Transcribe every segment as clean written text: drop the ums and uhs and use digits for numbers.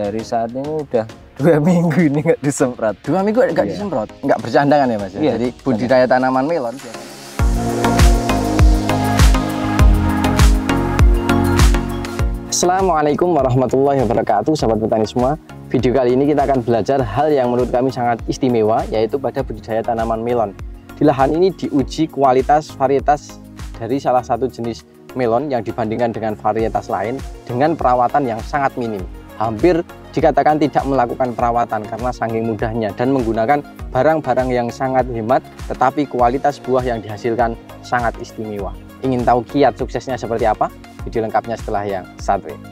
dari saat ini udah 2 minggu ini nggak disemprot. 2 minggu nggak disemprot? Nggak bercandangan ya Mas? Iya, jadi budidaya tanaman melon. Assalamualaikum warahmatullahi wabarakatuh, sahabat petani semua. Video kali ini kita akan belajar hal yang menurut kami sangat istimewa, yaitu pada budidaya tanaman melon. Di lahan ini diuji kualitas varietas dari salah satu jenis melon yang dibandingkan dengan varietas lain dengan perawatan yang sangat minim. Hampir dikatakan tidak melakukan perawatan karena saking mudahnya dan menggunakan barang-barang yang sangat hemat, tetapi kualitas buah yang dihasilkan sangat istimewa. Ingin tahu kiat suksesnya seperti apa? Video lengkapnya setelah yang satu ini.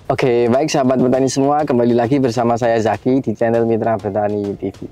Oke, baik sahabat petani semua, kembali lagi bersama saya Zaki di channel Mitra Bertani TV.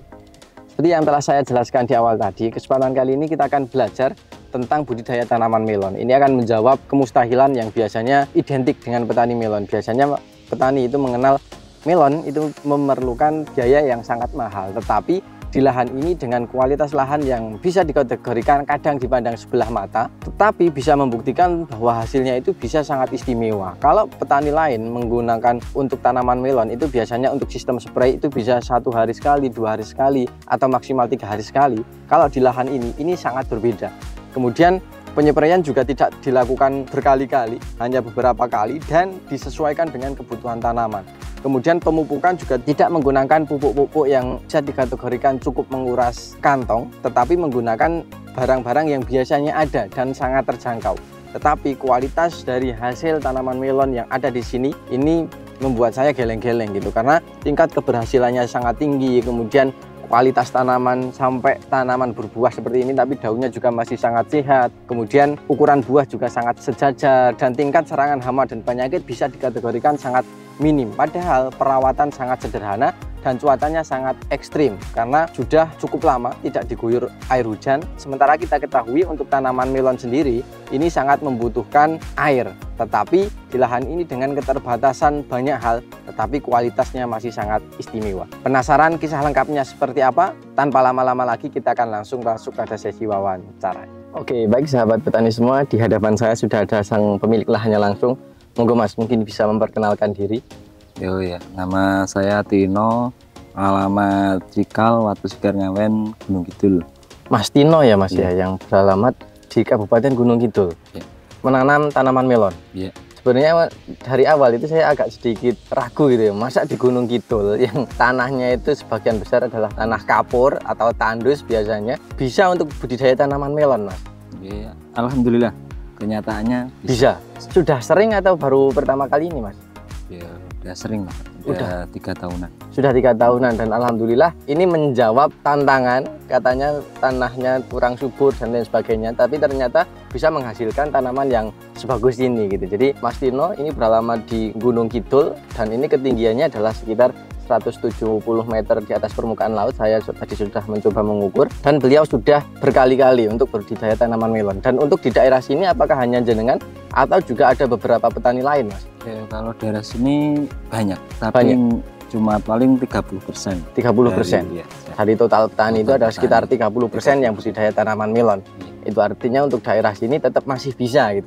Seperti yang telah saya jelaskan di awal tadi, kesempatan kali ini kita akan belajar tentang budidaya tanaman melon. Ini akan menjawab kemustahilan yang biasanya identik dengan petani melon. Biasanya petani itu mengenal melon itu memerlukan biaya yang sangat mahal, tetapi di lahan ini dengan kualitas lahan yang bisa dikategorikan kadang dipandang sebelah mata, tetapi bisa membuktikan bahwa hasilnya itu bisa sangat istimewa. Kalau petani lain menggunakan untuk tanaman melon itu biasanya untuk sistem spray itu bisa 1 hari sekali, 2 hari sekali, atau maksimal 3 hari sekali. Kalau di lahan ini sangat berbeda. Kemudian penyepraian juga tidak dilakukan berkali-kali, hanya beberapa kali dan disesuaikan dengan kebutuhan tanaman. Kemudian pemupukan juga tidak menggunakan pupuk-pupuk yang bisa dikategorikan cukup menguras kantong, tetapi menggunakan barang-barang yang biasanya ada dan sangat terjangkau. Tetapi kualitas dari hasil tanaman melon yang ada di sini ini membuat saya geleng-geleng gitu, karena tingkat keberhasilannya sangat tinggi. Kemudian kualitas tanaman sampai tanaman berbuah seperti ini tapi daunnya juga masih sangat sehat. Kemudian ukuran buah juga sangat sejajar dan tingkat serangan hama dan penyakit bisa dikategorikan sangat minim. Padahal perawatan sangat sederhana dan cuacanya sangat ekstrim karena sudah cukup lama tidak diguyur air hujan. Sementara kita ketahui untuk tanaman melon sendiri ini sangat membutuhkan air, tetapi di lahan ini dengan keterbatasan banyak hal, tetapi kualitasnya masih sangat istimewa. Penasaran kisah lengkapnya seperti apa? Tanpa lama-lama lagi kita akan langsung masuk pada sesi wawancara. Oke, baik sahabat petani semua, di hadapan saya sudah ada sang pemilik lahannya langsung. Monggo Mas, mungkin bisa memperkenalkan diri. Yo ya, nama saya Tino, alamat Cikal, Watu Sekar Ngawen, Gunung Kidul. Mas Tino ya Mas ya, yang beralamat di Kabupaten Gunung Kidul. Ya. Menanam tanaman melon. Ya. Sebenarnya dari awal itu saya agak sedikit ragu gitu ya, masa di Gunung Kidul yang tanahnya itu sebagian besar adalah tanah kapur atau tandus biasanya, bisa untuk budidaya tanaman melon Mas? Ya, alhamdulillah. Kenyataannya bisa. Sudah sering atau baru pertama kali ini Mas? Ya udah sering lah, udah 3 tahunan. Sudah 3 tahunan dan alhamdulillah ini menjawab tantangan, katanya tanahnya kurang subur dan lain sebagainya, tapi ternyata bisa menghasilkan tanaman yang sebagus ini gitu. Jadi Mas Tino ini beralamat di Gunung Kidul dan ini ketinggiannya adalah sekitar 170 meter di atas permukaan laut. Saya tadi sudah mencoba mengukur dan beliau sudah berkali-kali untuk budidaya tanaman melon. Dan untuk di daerah sini apakah hanya jenengan atau juga ada beberapa petani lain Mas? Ya, kalau daerah sini banyak, tapi cuma paling 30%. 30%? Ya, dari total petani itu ada sekitar 30% yang budidaya tanaman melon. Itu artinya untuk daerah sini tetap masih bisa gitu.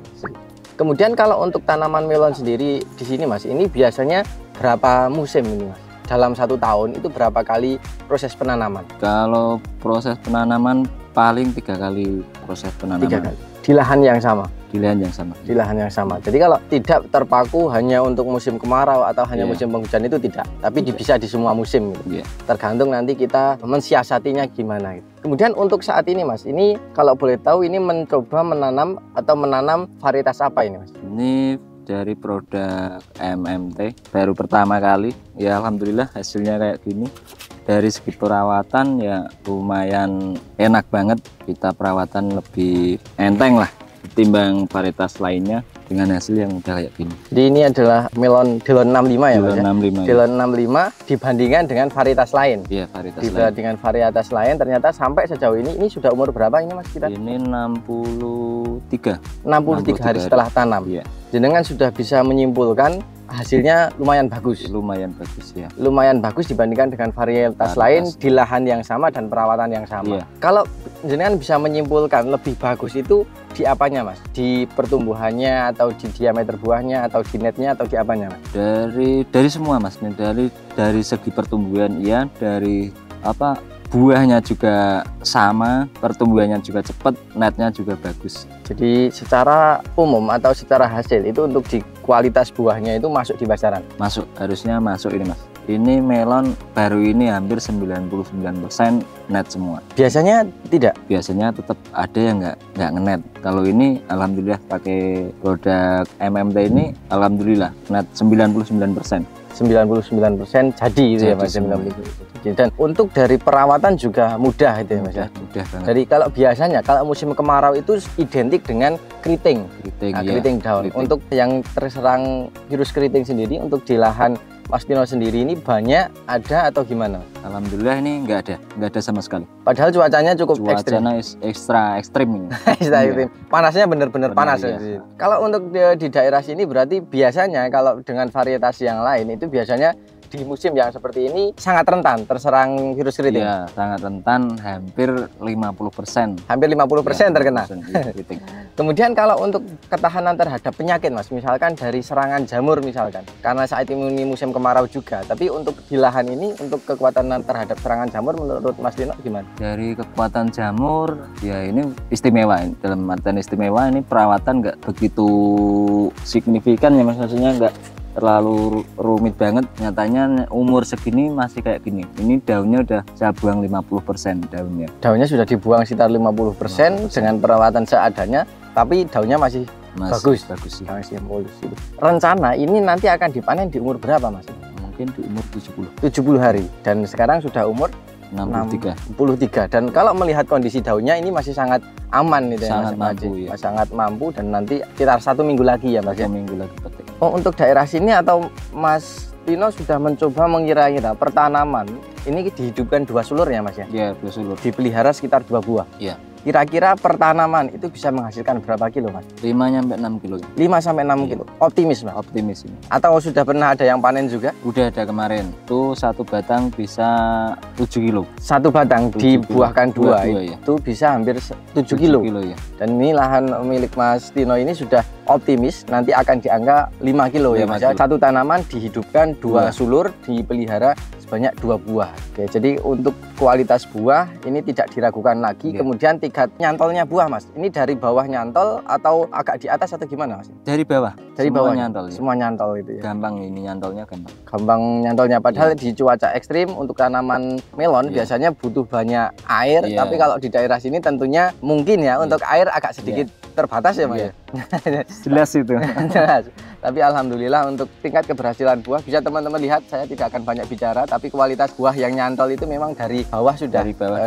Kemudian kalau untuk tanaman melon sendiri di sini Mas, ini biasanya berapa musim ini Mas? Dalam 1 tahun itu berapa kali proses penanaman? Kalau proses penanaman paling 3 kali proses penanaman. 3 kali. Di lahan yang sama? Di lahan yang sama. Di lahan yang sama. Jadi kalau tidak terpaku hanya untuk musim kemarau atau hanya musim penghujan itu tidak. Tapi bisa di semua musim gitu. Tergantung nanti kita mensiasatinya gimana gitu. Kemudian untuk saat ini Mas, ini kalau boleh tahu ini mencoba menanam atau menanam varietas apa ini Mas? Ini dari produk MMT baru pertama kali, ya alhamdulillah hasilnya kayak gini. Dari segi perawatan ya lumayan enak banget, kita perawatan lebih enteng lah ketimbang varietas lainnya dengan hasil yang udah kayak gini. Jadi ini adalah melon Delon 65 ya Mas? Delon 65. Delon 65 dibandingkan dengan varietas lain. Iya, varietas dibandingkan lain. Varietas lain ternyata sampai sejauh ini sudah umur berapa ini Mas kita? Ini 63 hari setelah tanam. Iya. Jenengan sudah bisa menyimpulkan hasilnya lumayan bagus. Lumayan bagus ya. Lumayan bagus dibandingkan dengan varietas lain di lahan yang sama dan perawatan yang sama. Iya. Kalau jenengan bisa menyimpulkan lebih bagus itu di apanya Mas? Di pertumbuhannya atau di diameter buahnya atau di netnya atau di apanya Mas? Dari semua Mas, dari segi pertumbuhan ya, dari apa buahnya juga sama, pertumbuhannya juga cepat, netnya juga bagus. Jadi secara umum atau secara hasil itu untuk di kualitas buahnya itu masuk di pasaran? Masuk, harusnya masuk ini Mas. Ini melon baru ini hampir 99% net semua. Biasanya tidak? Biasanya tetap ada yang nggak ngenet. Kalau ini alhamdulillah pakai produk MMT ini alhamdulillah net 99%. 99% jadi gitu ya Mas. Dan untuk dari perawatan juga mudah itu ya Mas ya. Mudah banget. Jadi kalau biasanya kalau musim kemarau itu identik dengan keriting. Keriting daun. Keriting. Untuk yang terserang virus keriting sendiri untuk di lahan Mas Tino sendiri ini banyak ada atau gimana? Alhamdulillah ini nggak ada sama sekali. Padahal cuacanya cukup ekstrim. Extra ekstrim ini. Extra ekstrim. Panasnya benar-benar panas. Ya. Kalau untuk di daerah sini berarti biasanya kalau dengan varietas yang lain itu biasanya di musim yang seperti ini sangat rentan terserang virus keriting. Iya, sangat rentan, hampir 50%. Hampir 50% terkena. Keriting. Kemudian kalau untuk ketahanan terhadap penyakit Mas, misalkan dari serangan jamur misalkan, karena saat ini musim kemarau juga, tapi untuk di lahan ini untuk kekuatan terhadap serangan jamur menurut Mas Tino gimana? Dari kekuatan jamur, ya ini istimewa, dalam artian istimewa ini perawatan nggak begitu signifikan ya Mas, maksudnya nggak terlalu rumit banget. Nyatanya umur segini masih kayak gini. Ini daunnya udah saya buang 50% daunnya. Daunnya sudah dibuang sekitar 50% dengan perawatan seadanya, tapi daunnya masih bagus. Sih. Masih mulus itu. Rencana ini nanti akan dipanen di umur berapa Mas? Mungkin di umur 70 hari. Dan sekarang sudah umur 63. Dan kalau melihat kondisi daunnya ini masih sangat aman gitu ya, sangat mampu, ya. Sangat mampu dan nanti sekitar 1 minggu lagi ya Mas. 1 minggu lagi petik. Oh, untuk daerah sini atau Mas Tino sudah mencoba mengira-ngira pertanaman ini dihidupkan 2 sulur ya Mas ya? Iya, 2 sulur. Dipelihara sekitar 2 buah. Iya. Kira-kira pertanaman itu bisa menghasilkan berapa kilo Mas? 5-6 kilo. 5-6 kilo. Optimis Mas? Optimis ini. Atau sudah pernah ada yang panen juga? Udah ada kemarin. Tuh 1 batang bisa 7 kilo. 1 batang dibuahkan 2 itu bisa hampir 7 kilo ya. Dan ini lahan milik Mas Tino ini sudah optimis nanti akan di angka 5 kilo ya Mas. Satu tanaman dihidupkan 2 sulur, dipelihara sebanyak 2 buah. Oke, jadi untuk kualitas buah ini tidak diragukan lagi. Kemudian tingkat nyantolnya buah Mas, ini dari bawah nyantol atau agak di atas atau gimana Mas? Dari bawah. Dari bawah nyantol. Semua nyantol itu ya. Gampang ini nyantolnya gampang. Gampang nyantolnya, padahal di cuaca ekstrim untuk tanaman melon biasanya butuh banyak air. Tapi kalau di daerah sini tentunya mungkin ya untuk air agak sedikit terbatas ya Mas. Jelas itu. Jelas. Tapi alhamdulillah untuk tingkat keberhasilan buah bisa teman-teman lihat, saya tidak akan banyak bicara, tapi kualitas buah yang nyantol itu memang dari bawah sudah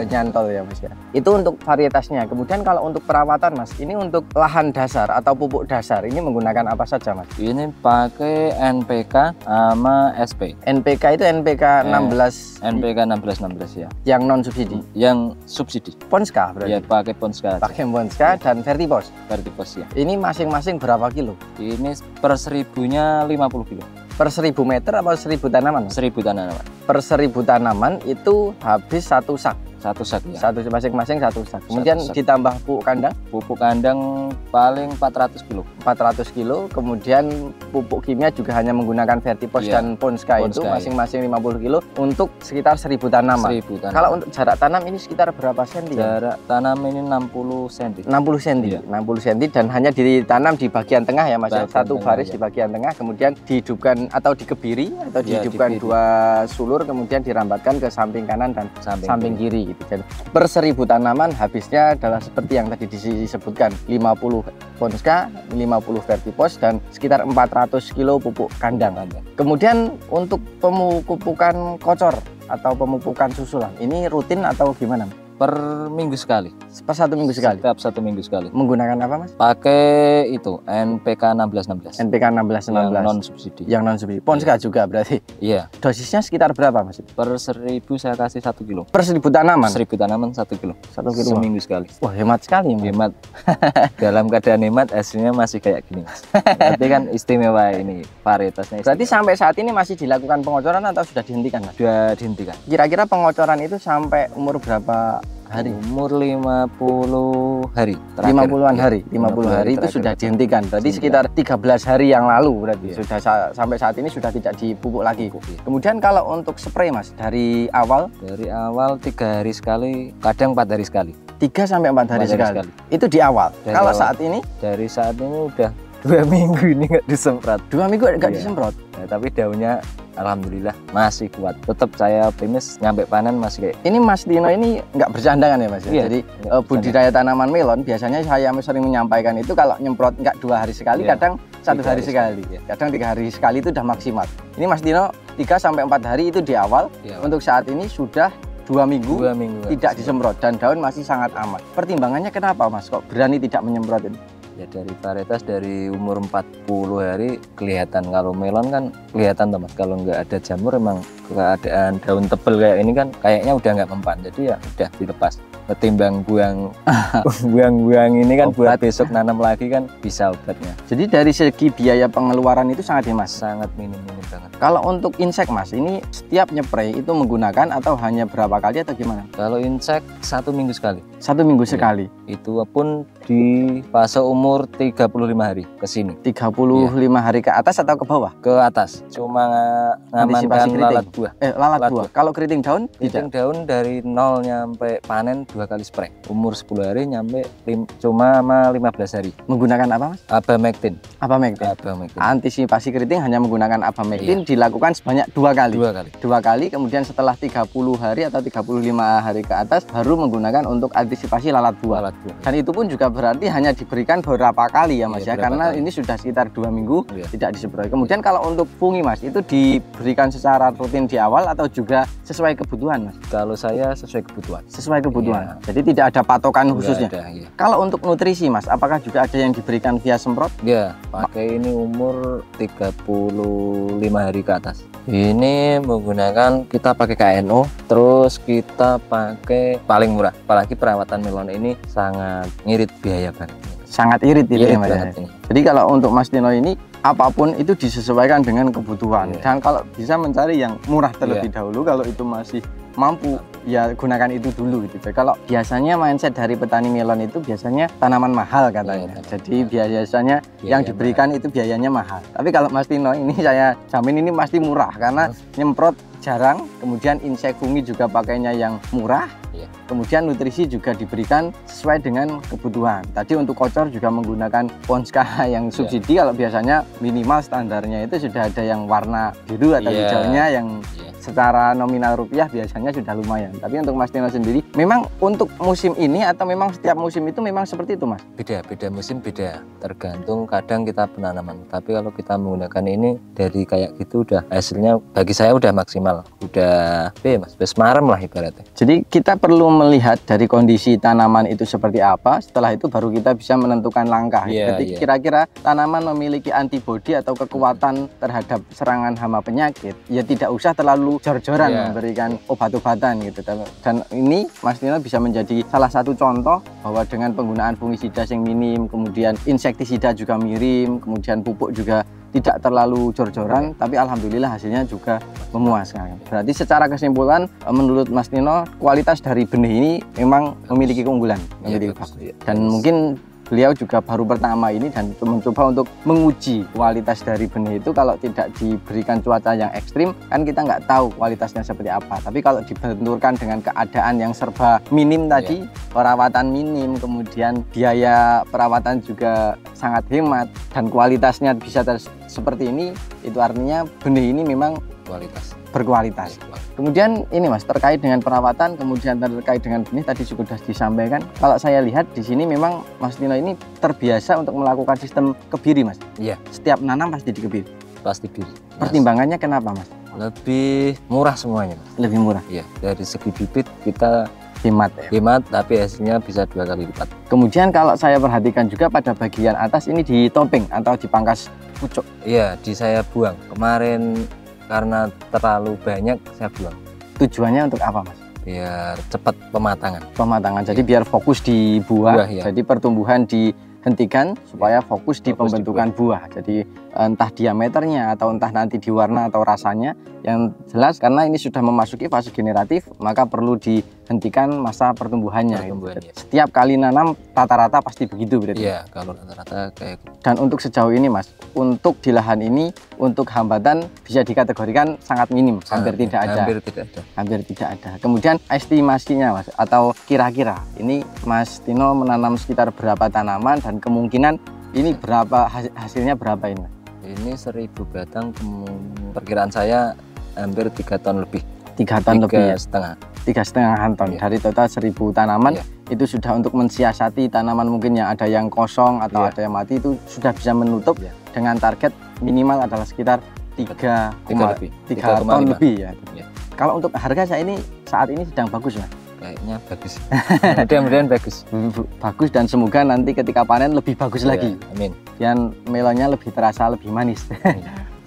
nyantol ya Mas ya. Itu untuk varietasnya. Kemudian kalau untuk perawatan Mas, ini untuk lahan dasar atau pupuk dasar ini menggunakan apa saja Mas? Ini pakai NPK sama SP. NPK itu NPK 16. NPK 16 ya. Yang non subsidi. Yang subsidi. Ponska berarti. Ya pakai Ponska. Pakai Ponska dan Vertipos. Vertipos ya. Ini masing-masing berapa kilo? Ini per 1000-nya 50 kilo. Per 1000 meter atau 1000 tanaman? 1000 tanaman. Per 1000 tanaman itu habis 1 sak. 1 sak ya. Masing-masing 1 sak. Kemudian ditambah pupuk kandang? Pupuk kandang paling 400 kilo. 400 kilo. Kemudian pupuk kimia juga hanya munggunakan Vertipos dan Ponska itu masing-masing 50 kilo untuk sekitar 1000 tanaman. 1000 tanaman. Kalau untuk jarak tanam ini sekitar berapa senti? Jarak tanam ini 60 cm. 60 cm. Ya. 60 cm dan hanya ditanam di bagian tengah ya Mas. Satu baris di bagian tengah, kemudian dihidupkan atau dikebiri atau dihidupkan 2 sulur, kemudian dirambatkan ke samping kanan dan samping kiri. Gitu. Dan per 1000 tanaman habisnya adalah seperti yang tadi disebutkan, 50 Ponska, 50 Vertipos dan sekitar 400 kilo pupuk kandang. Kemudian untuk pemupukan kocor atau pemupukan susulan ini rutin atau gimana? per minggu sekali. Per 1 minggu sekali? Setiap 1 minggu sekali. Menggunakan apa Mas? Pakai itu NPK 1616. NPK 1616 yang non subsidi. Yang non subsidi. Ponska juga berarti. Iya. Dosisnya sekitar berapa Mas? Per 1000 saya kasih 1 kilo. Per 1000 tanaman? 1000 tanaman 1 kilo. 1 kilo seminggu sekali. Wah, hemat sekali Mas. Hemat. Dalam keadaan hemat hasilnya masih kayak gini Mas. Berarti kan istimewa ini varietasnya. Berarti sampai saat ini masih dilakukan pengocoran atau sudah dihentikan Mas? Sudah dihentikan. Kira-kira pengocoran itu sampai umur berapa hari? Umur 50 hari. 50-an hari. 50 hari itu sudah dihentikan. Berarti sekitar 13 hari yang lalu berarti. Sudah sampai saat ini sudah tidak dipupuk lagi. Kemudian kalau untuk spray Mas, dari awal 3 hari sekali, kadang 4 hari sekali. 3 sampai 4 hari sekali. Itu di awal. Kalau saat ini? Dari saat ini udah 2 minggu ini nggak disemprot. 2 minggu nggak disemprot. Nah, tapi daunnya alhamdulillah masih kuat. Tetap saya optimis nyampe panen masih kayak. Ini Mas Dino ini nggak bercandangan ya Mas? Iya, jadi budidaya tanaman melon biasanya saya sering menyampaikan itu kalau nyemprot nggak 2 hari sekali, kadang 1 hari sekali, kadang 3 hari sekali itu udah maksimal. Ini Mas Dino 3 sampai 4 hari itu di awal. Untuk saat ini sudah 2 minggu, tidak disemprot dan daun masih sangat aman. Pertimbangannya kenapa Mas kok berani tidak menyemprot ini? Ya dari varietas dari umur 40 hari kelihatan. Kalau melon kan kelihatan Mas, kalau nggak ada jamur emang keadaan daun tebel kayak ini kan kayaknya udah nggak mempan, jadi ya udah dilepas. Ketimbang buang ini kan buat besok nanam lagi kan bisa obatnya. Jadi dari segi biaya pengeluaran itu sangat hemat? Sangat minim banget. Kalau untuk insek Mas, ini setiap nyepray itu menggunakan atau hanya berapa kali atau gimana? Kalau insek 1 minggu sekali. 1 minggu sekali? Itu pun di fase umur 35 hari ke sini. 35 hari ke atas atau ke bawah? Ke atas. Cuma ngamankan lalat buah. Lalat buah. Kalau keriting daun? Keriting daun dari 0 nyampe panen 2 kali spray. Umur 10 hari nyampe cuma 15 hari. Menggunakan apa Mas? Abamectin. Abamectin. Antisipasi keriting hanya menggunakan abamectin, dilakukan sebanyak 2 kali. 2 kali, kemudian setelah 30 hari atau 35 hari ke atas baru menggunakan untuk antisipasi lalat buah. Dan itu pun juga berarti hanya diberikan beberapa kali ya Mas ya, karena ini sudah sekitar 2 minggu tidak disemprot. Kemudian kalau untuk fungi Mas, itu diberikan secara rutin di awal atau juga sesuai kebutuhan Mas? Kalau saya sesuai kebutuhan. Sesuai kebutuhan. Jadi tidak ada patokan khususnya. Kalau untuk nutrisi Mas, apakah juga ada yang diberikan via semprot? Ya, pakai ini umur 35 hari ke atas. Ini menggunakan kita pakai KNO, terus kita pakai paling murah. Apalagi perawatan melon ini sangat ngirit biaya banget. Sangat irit itu ya Mas. Jadi kalau untuk Mas Dino ini apapun itu disesuaikan dengan kebutuhan. Dan kalau bisa mencari yang murah terlebih dahulu, kalau itu masih mampu ya gunakan itu dulu gitu. Kalau biasanya mindset dari petani melon itu biasanya tanaman mahal katanya. Jadi biasanya yang diberikan itu biayanya mahal. Tapi kalau Mas Dino ini saya jamin ini pasti murah karena nyemprot jarang, kemudian insek fungi juga pakainya yang murah. Kemudian nutrisi juga diberikan sesuai dengan kebutuhan. Tadi untuk kocor juga menggunakan Ponska yang subsidi. Kalau biasanya minimal standarnya itu sudah ada yang warna biru atau hijaunya yang secara nominal rupiah biasanya sudah lumayan. Tapi untuk Mas Dino sendiri, memang untuk musim ini atau memang setiap musim itu memang seperti itu Mas? Beda musim beda, tergantung kadang kita penanaman. Tapi kalau kita menggunakan ini dari kayak gitu udah hasilnya bagi saya udah maksimal, udah Mas, marem lah ibaratnya. Jadi kita perlu melihat dari kondisi tanaman itu seperti apa, setelah itu baru kita bisa menentukan langkah. Jadi kira-kira tanaman memiliki antibodi atau kekuatan terhadap serangan hama penyakit, ya tidak usah terlalu jor-joran memberikan obat-obatan gitu. Dan ini Mas Dino bisa menjadi salah satu contoh bahwa dengan penggunaan fungisida yang minim, kemudian insektisida juga minim, kemudian pupuk juga tidak terlalu jor-joran, tapi alhamdulillah hasilnya juga memuaskan. Berarti secara kesimpulan menurut Mas Dino kualitas dari benih ini memang memiliki keunggulan, dan mungkin beliau juga baru pertama ini dan mencoba untuk menguji kualitas dari benih itu. Kalau tidak diberikan cuaca yang ekstrim kan kita nggak tahu kualitasnya seperti apa, tapi kalau dibenturkan dengan keadaan yang serba minim tadi, perawatan minim, kemudian biaya perawatan juga sangat hemat dan kualitasnya bisa seperti ini, itu artinya benih ini memang berkualitas. Kemudian ini Mas, terkait dengan perawatan, kemudian terkait dengan benih tadi sudah disampaikan. Kalau saya lihat di sini memang Mas Dino ini terbiasa untuk melakukan sistem kebiri Mas. Iya. Setiap nanam pasti dikebiri. Pasti kebiri. Pertimbangannya kenapa Mas? Lebih murah semuanya Mas. Lebih murah. Iya. Dari segi bibit kita hemat ya. Hemat, tapi hasilnya bisa 2 kali lipat. Kemudian kalau saya perhatikan juga pada bagian atas ini di topping atau dipangkas pucuk. Iya, saya buang. Kemarin karena terlalu banyak saya buang. Tujuannya untuk apa, Mas? Biar cepat pematangan. Pematangan. Jadi biar fokus di buah, ya. Jadi pertumbuhan dihentikan supaya fokus di pembentukan buah. Jadi entah diameternya atau entah nanti di warna atau rasanya, yang jelas karena ini sudah memasuki fase generatif, maka perlu dihentikan masa pertumbuhannya. Setiap kali nanam rata-rata pasti begitu berarti. Iya, kalau rata-rata kayak. Dan untuk sejauh ini, Mas, untuk di lahan ini untuk hambatan bisa dikategorikan sangat minim, hampir tidak ada. Hampir tidak ada. Kemudian estimasinya, Mas, atau kira-kira ini Mas Tino menanam sekitar berapa tanaman dan kemungkinan ini berapa hasilnya berapa ini? Ini 1000 batang, perkiraan saya hampir 3 ton lebih. 3 ton lebih ya? 3,5 ton ya. Dari total 1000 tanaman ya. Itu sudah untuk mensiasati tanaman mungkin yang ada yang kosong atau ada yang mati, itu sudah bisa menutup dengan target minimal adalah sekitar 3 ton lebih ya. Kalau untuk harga saat ini sedang bagus, Mas? Kayaknya bagus. Mudah-mudahan bagus. Bagus, dan semoga nanti ketika panen lebih bagus lagi. Amin. Dan melonnya lebih terasa lebih manis.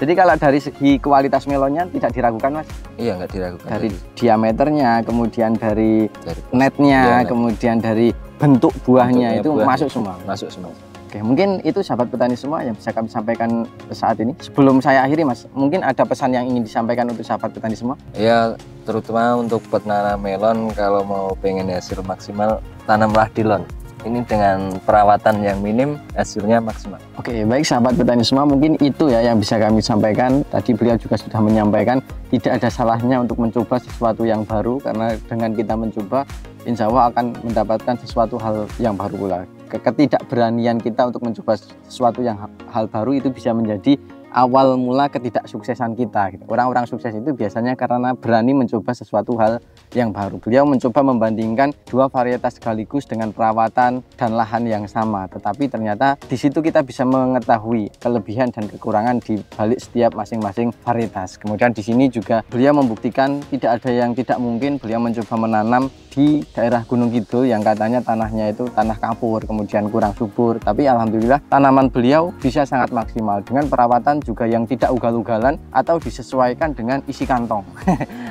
Jadi kalau dari segi kualitas melonnya tidak diragukan, Mas? Iya, nggak diragukan. Dari diameternya, kemudian dari netnya, kemudian dari bentuk buahnya itu masuk semua. Masuk semua. Oke, mungkin itu sahabat petani semua yang bisa kami sampaikan saat ini. Sebelum saya akhiri, Mas, mungkin ada pesan yang ingin disampaikan untuk sahabat petani semua? Ya, terutama untuk penanam melon, kalau mau pengen hasil maksimal, tanamlah di lawn. Ini dengan perawatan yang minim, hasilnya maksimal. Oke, baik sahabat petani semua, mungkin itu ya yang bisa kami sampaikan. Tadi beliau juga sudah menyampaikan tidak ada salahnya untuk mencoba sesuatu yang baru, karena dengan kita mencoba, insya Allah akan mendapatkan sesuatu hal yang baru pula. Ketidakberanian kita untuk mencoba sesuatu yang hal baru itu bisa menjadi awal mula ketidaksuksesan kita. Orang-orang sukses itu biasanya karena berani mencoba sesuatu hal yang baru. Beliau mencoba membandingkan 2 varietas sekaligus dengan perawatan dan lahan yang sama, tetapi ternyata di situ kita bisa mengetahui kelebihan dan kekurangan di balik setiap masing-masing varietas. Kemudian di sini juga beliau membuktikan tidak ada yang tidak mungkin. Beliau mencoba menanam di daerah Gunung Kidul yang katanya tanahnya itu tanah kapur, kemudian kurang subur, tapi alhamdulillah tanaman beliau bisa sangat maksimal dengan perawatan juga yang tidak ugal-ugalan atau disesuaikan dengan isi kantong.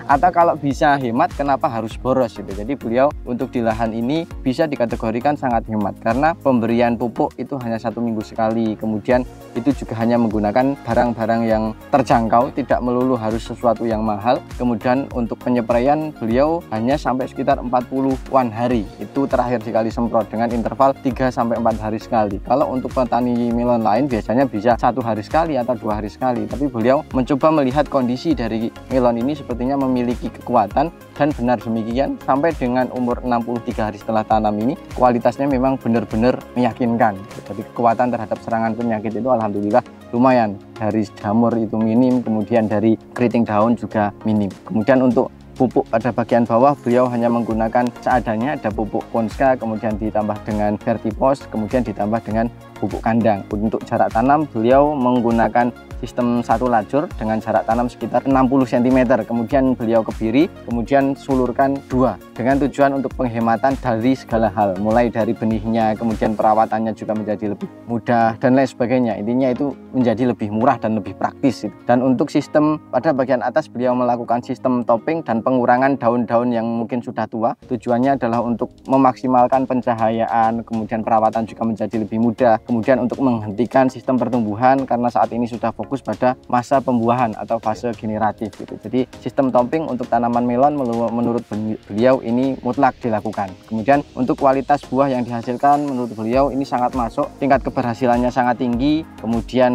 Atau kalau bisa hemat, kenapa harus boros gitu. Jadi beliau untuk di lahan ini bisa dikategorikan sangat hemat karena pemberian pupuk itu hanya 1 minggu sekali, kemudian itu juga hanya menggunakan barang-barang yang terjangkau, tidak melulu harus sesuatu yang mahal. Kemudian untuk penyepraian beliau hanya sampai sekitar 40-an hari, itu terakhir sekali semprot dengan interval 3-4 hari sekali. Kalau untuk petani melon lain biasanya bisa 1 hari sekali atau 2 hari sekali, tapi beliau mencoba melihat kondisi dari melon ini sepertinya memiliki kekuatan, dan benar demikian sampai dengan umur 63 hari setelah tanam ini kualitasnya memang benar-benar meyakinkan. Jadi kekuatan terhadap serangan penyakit itu alhamdulillah lumayan, dari jamur itu minim, kemudian dari keriting daun juga minim. Kemudian untuk pupuk pada bagian bawah beliau hanya menggunakan seadanya, ada pupuk Ponska, kemudian ditambah dengan Vertipos, kemudian ditambah dengan pupuk kandang. Untuk jarak tanam beliau menggunakan sistem 1 lajur dengan jarak tanam sekitar 60 cm, kemudian beliau kebiri, kemudian sulurkan 2 dengan tujuan untuk penghematan dari segala hal, mulai dari benihnya, kemudian perawatannya juga menjadi lebih mudah dan lain sebagainya. Intinya itu menjadi lebih murah dan lebih praktis. Dan untuk sistem pada bagian atas beliau melakukan sistem topping dan pengurangan daun-daun yang mungkin sudah tua. Tujuannya adalah untuk memaksimalkan pencahayaan, kemudian perawatan juga menjadi lebih mudah, kemudian untuk menghentikan sistem pertumbuhan karena saat ini sudah fokus pada masa pembuahan atau fase generatif gitu. Jadi sistem topping untuk tanaman melon menurut beliau ini mutlak dilakukan. Kemudian untuk kualitas buah yang dihasilkan menurut beliau ini sangat masuk, tingkat keberhasilannya sangat tinggi, kemudian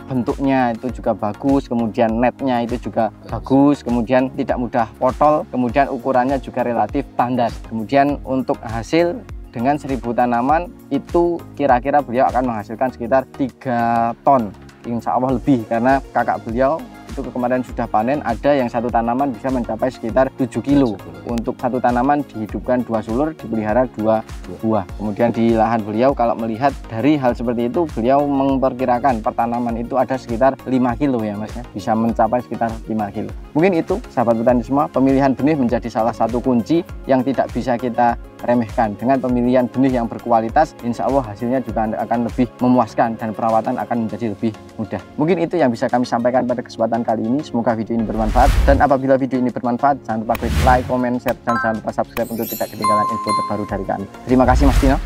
bentuknya itu juga bagus, kemudian netnya itu juga bagus, kemudian tidak mudah potol, kemudian ukurannya juga relatif standar. Kemudian untuk hasil dengan 1000 tanaman itu kira-kira beliau akan menghasilkan sekitar 3 ton, insya Allah lebih, karena kakak beliau itu kemarin sudah panen, ada yang satu tanaman bisa mencapai sekitar 7 kilo. Untuk satu tanaman dihidupkan 2 sulur, dipelihara 2 buah. Kemudian di lahan beliau kalau melihat dari hal seperti itu, beliau memperkirakan per tanaman itu ada sekitar 5 kilo ya Mas ya, bisa mencapai sekitar 5 kilo. Mungkin itu sahabat petani semua, pemilihan benih menjadi salah satu kunci yang tidak bisa kita remehkan. Dengan pemilihan benih yang berkualitas, insya Allah hasilnya juga akan lebih memuaskan dan perawatan akan menjadi lebih mudah. Mungkin itu yang bisa kami sampaikan pada kesempatan kali ini. Semoga video ini bermanfaat, dan apabila video ini bermanfaat, jangan lupa klik like, comment, share, dan jangan lupa subscribe untuk tidak ketinggalan info terbaru dari kami. Terima kasih Mas Dino.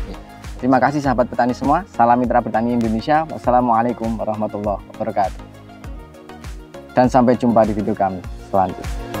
Terima kasih sahabat petani semua. Salam Mitra Petani Indonesia. Wassalamualaikum warahmatullahi wabarakatuh. Dan sampai jumpa di video kami selanjutnya.